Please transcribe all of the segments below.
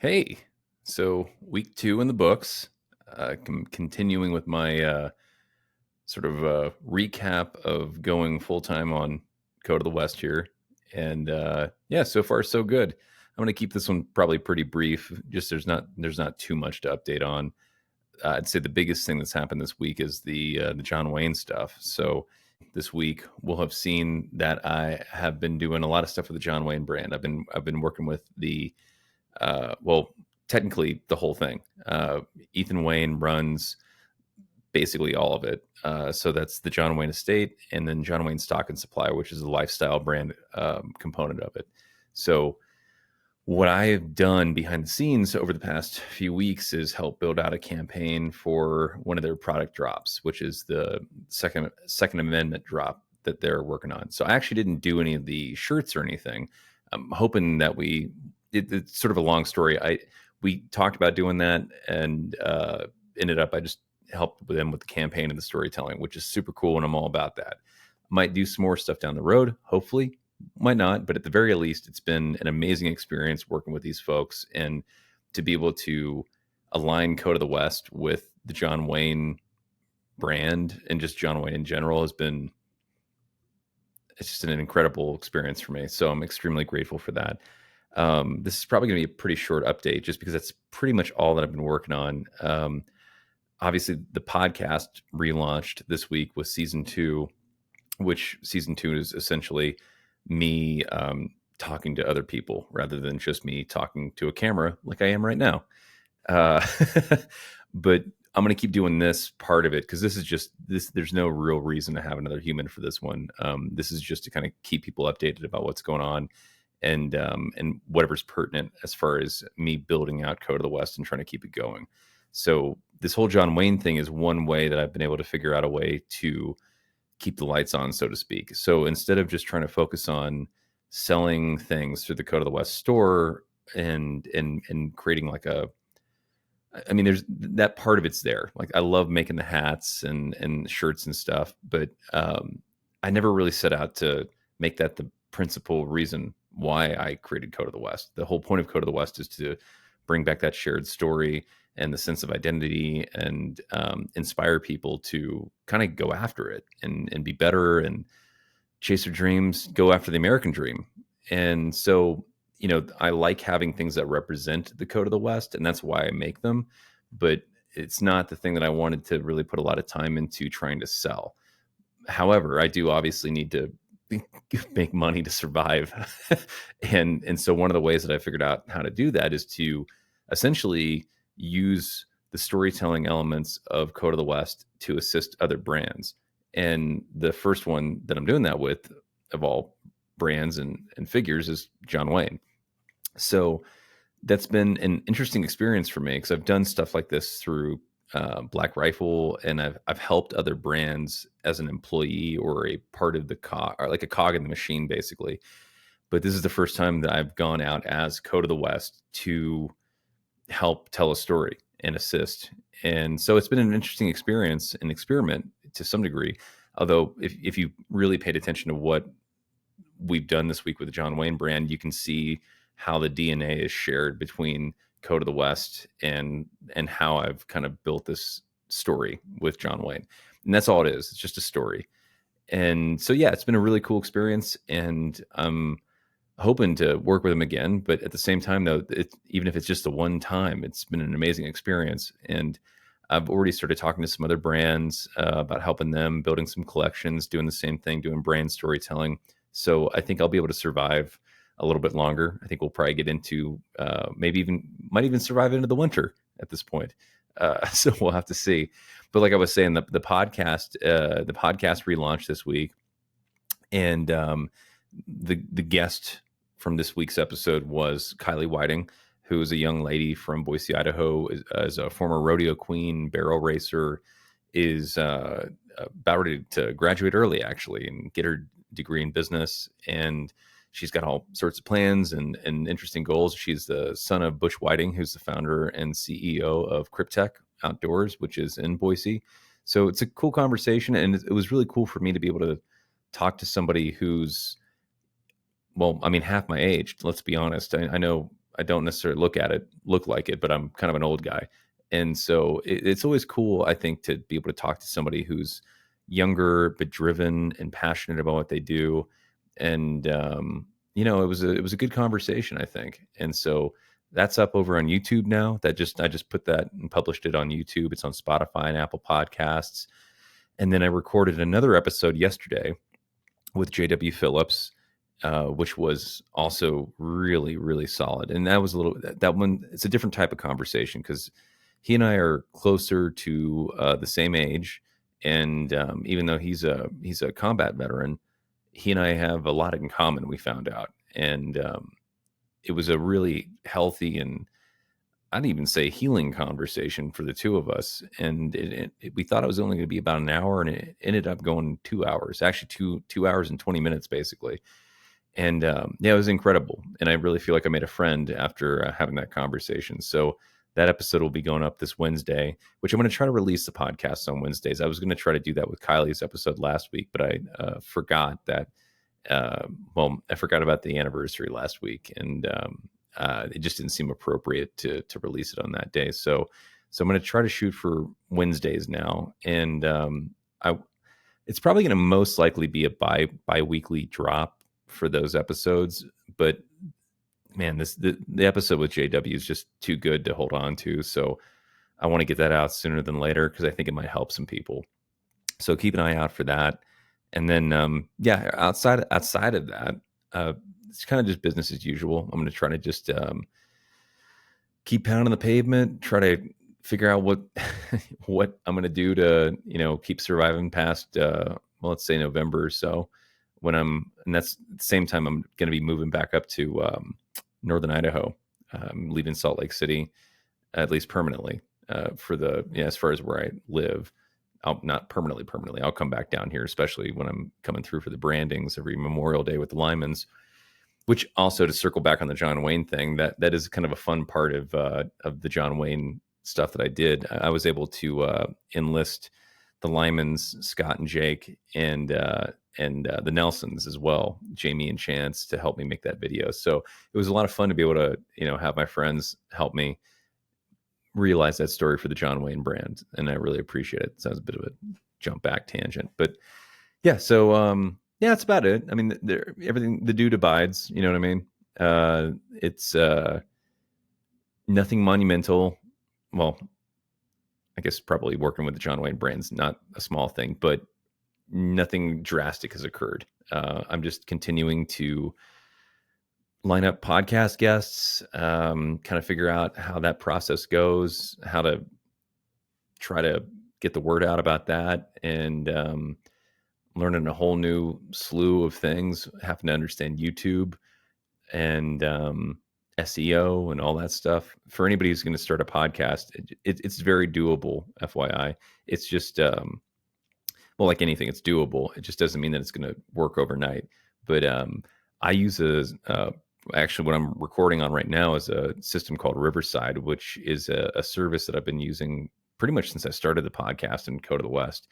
Hey, so week 2 in the books. Continuing with my sort of recap of going full time on Code of the West here, and yeah, so far so good. I'm going to keep this one probably pretty brief. Just there's not too much to update on. I'd say the biggest thing that's happened this week is the John Wayne stuff. So this week we'll have seen that I have been doing a lot of stuff with the John Wayne brand. I've been working with the well, technically the whole thing. Ethan Wayne runs basically all of it. So that's the John Wayne estate and then John Wayne Stock and Supply, which is the lifestyle brand component of it. So what I have done behind the scenes over the past few weeks is help build out a campaign for one of their product drops, which is the second amendment drop that they're working on. So I actually didn't do any of the shirts or anything. I'm hoping that it's sort of a long story. We talked about doing that and ended up I just helped them with the campaign and the storytelling, which is super cool, and I'm all about that. Might do some more stuff down the road, hopefully. Might not, but at the very least, it's been an amazing experience working with these folks, and to be able to align Code of the West with the John Wayne brand and just John Wayne in general it's just an incredible experience for me. So I'm extremely grateful for that. This is probably going to be a pretty short update just because that's pretty much all that I've been working on. Obviously, the podcast relaunched this week with season 2, which season 2 is essentially me talking to other people rather than just me talking to a camera like I am right now. But I'm going to keep doing this part of it because this is just this. There's no real reason to have another human for this one. This is just to kind of keep people updated about what's going on and whatever's pertinent as far as me building out Code of the West and trying to keep it going. So this whole John Wayne thing is one way that I've been able to figure out a way to keep the lights on, so to speak. So instead of just trying to focus on selling things through the Code of the West store and creating like I mean, there's that part of it's there. Like I love making the hats and shirts and stuff, but I never really set out to make that the principal reason why I created Code of the West. The whole point of Code of the West is to bring back that shared story and the sense of identity and inspire people to kind of go after it and be better and chase their dreams, go after the American dream. And so, I like having things that represent the Code of the West, and that's why I make them. But it's not the thing that I wanted to really put a lot of time into trying to sell. However, I do obviously need to make money to survive. and so one of the ways that I figured out how to do that is to essentially use the storytelling elements of Code of the West to assist other brands. And the first one that I'm doing that with of all brands and figures is John Wayne. So that's been an interesting experience for me because I've done stuff like this through Black Rifle, and I've helped other brands as an employee or a part of the cog, or like a cog in the machine, basically. But this is the first time that I've gone out as Code of the West to help tell a story and assist. And so it's been an interesting experience, an experiment to some degree. Although if you really paid attention to what we've done this week with the John Wayne brand, you can see how the DNA is shared between Code of the West and how I've kind of built this story with John Wayne. And that's all it is. It's just a story. And so, yeah, it's been a really cool experience, and I'm hoping to work with him again. But at the same time, though, even if it's just the one time, it's been an amazing experience. And I've already started talking to some other brands about helping them, building some collections, doing the same thing, doing brand storytelling. So I think I'll be able to survive a little bit longer. I think we'll probably get into might even survive into the winter at this point. So we'll have to see. But like I was saying, the podcast relaunched this week, and the guest from this week's episode was Kylee Whiting, who is a young lady from Boise, Idaho, is a former rodeo queen, barrel racer, is about ready to graduate early, actually, and get her degree in business. And she's got all sorts of plans and interesting goals. She's the son of Butch Whiting, who's the founder and CEO of Cryptech Outdoors, which is in Boise. So it's a cool conversation, and it was really cool for me to be able to talk to somebody who's, well, I mean, half my age. Let's be honest. I know I don't necessarily look like it, but I'm kind of an old guy. And so it's always cool, I think, to be able to talk to somebody who's younger but driven and passionate about what they do. And it was a good conversation, I think. And so that's up over on YouTube now. I just put that and published it on YouTube. It's on Spotify and Apple Podcasts. And then I recorded another episode yesterday with JW Phillips, which was also really, really solid. And that was that one, it's a different type of conversation because he and I are closer to the same age. And even though he's a combat veteran, he and I have a lot in common, we found out. And it was a really healthy and I'd even say healing conversation for the two of us. And we thought it was only going to be about an hour, and it ended up going 2 hours, actually 2 hours and 20 minutes, basically. And yeah, it was incredible. And I really feel like I made a friend after having that conversation. So that episode will be going up this Wednesday, which I'm going to try to release the podcast on Wednesdays. I was going to try to do that with Kylie's episode last week, but I forgot that. I forgot about the anniversary last week, and it just didn't seem appropriate to release it on that day. So I'm going to try to shoot for Wednesdays now, and it's probably going to most likely be a bi-weekly drop for those episodes. But man, the episode with JW is just too good to hold on to. So I want to get that out sooner than later because I think it might help some people. So keep an eye out for that. And then outside of that, it's kind of just business as usual. I'm going to try to just keep pounding the pavement, try to figure out what what I'm going to do to keep surviving past let's say November or so. And that's at the same time I'm going to be moving back up to Northern Idaho, leaving Salt Lake City, at least permanently, as far as where I live. I'll not permanently. I'll come back down here, especially when I'm coming through for the brandings every Memorial Day with the Lymans, which also, to circle back on the John Wayne thing, that is kind of a fun part of the John Wayne stuff that I did. I was able to enlist the Lymans, Scott and Jake, and the Nelsons as well, Jamie and Chance, to help me make that video. So it was a lot of fun to be able to have my friends help me realize that story for the John Wayne brand, and I really appreciate it. Sounds a bit of a jump back tangent, but yeah. So that's about it. I mean, everything, the dude abides. You know what I mean? It's nothing monumental. Well, I guess probably working with the John Wayne brand's not a small thing, but nothing drastic has occurred. I'm just continuing to line up podcast guests, kind of figure out how that process goes, how to try to get the word out about that, and learning a whole new slew of things, having to understand YouTube and SEO and all that stuff. For anybody who's going to start a podcast, it's very doable, FYI. It's just, like anything, it's doable. It just doesn't mean that it's going to work overnight. But I use actually what I'm recording on right now is a system called Riverside, which is a service that I've been using pretty much since I started the podcast in Code of the West.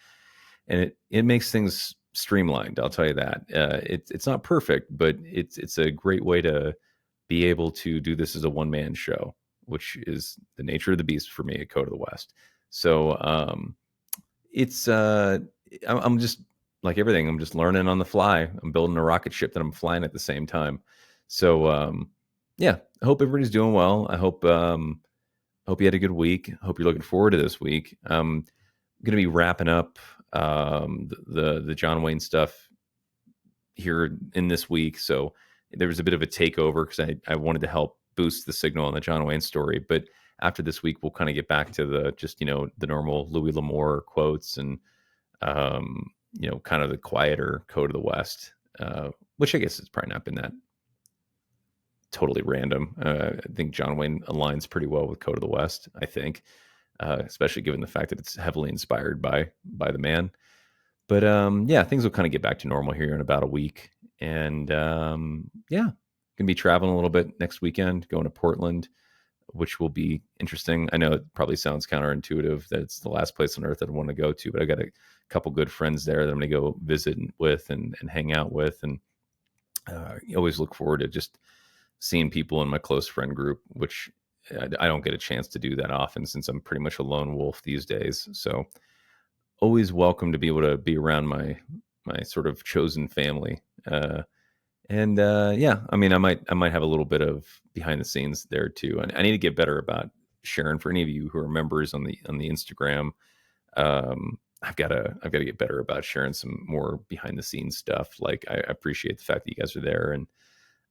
And it makes things streamlined. I'll tell you that. It's not perfect, but it's a great way to be able to do this as a one-man show, which is the nature of the beast for me at Code of the West. So I'm just, like everything, I'm just learning on the fly. I'm building a rocket ship that I'm flying at the same time. So I hope everybody's doing well. I hope you had a good week. I hope you're looking forward to this week. I'm going to be wrapping up the John Wayne stuff here in this week. So there was a bit of a takeover because I wanted to help boost the signal on the John Wayne story. But after this week, we'll kind of get back to the normal Louis L'Amour quotes and kind of the quieter Code of the West, which I guess has probably not been that totally random. I think John Wayne aligns pretty well with Code of the West, I think, especially given the fact that it's heavily inspired by the man. But things will kind of get back to normal here in about a week. And gonna be traveling a little bit next weekend, going to Portland, which will be interesting. I know it probably sounds counterintuitive that it's the last place on earth I'd want to go to, but I got a couple good friends there that I'm going to go visit with and hang out with. And you always look forward to just seeing people in my close friend group, which I don't get a chance to do that often since I'm pretty much a lone wolf these days. So always welcome to be able to be around my sort of chosen family. Yeah, I mean, I might have a little bit of behind the scenes there too. I need to get better about sharing for any of you who are members on the Instagram. I've got to get better about sharing some more behind the scenes stuff. Like I appreciate the fact that you guys are there, and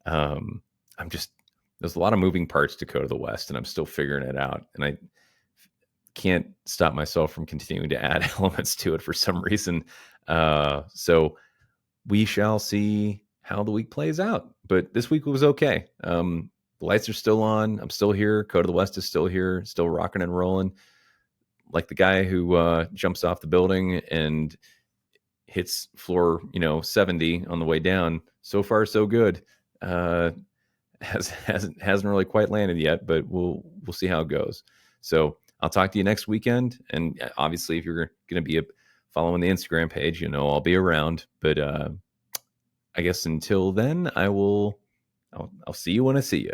I'm just there's a lot of moving parts to Code of the West, and I'm still figuring it out, and I can't stop myself from continuing to add elements to it for some reason. So we shall see how the week plays out. But this week was okay. The lights are still on. I'm still here. Code of the West is still here, still rocking and rolling. Like the guy who jumps off the building and hits floor 70 on the way down. So far, so good. Hasn't really quite landed yet, but we'll see how it goes. So I'll talk to you next weekend. And obviously, if you're going to be following the Instagram page, I'll be around. But I guess until then, I'll see you when I see you.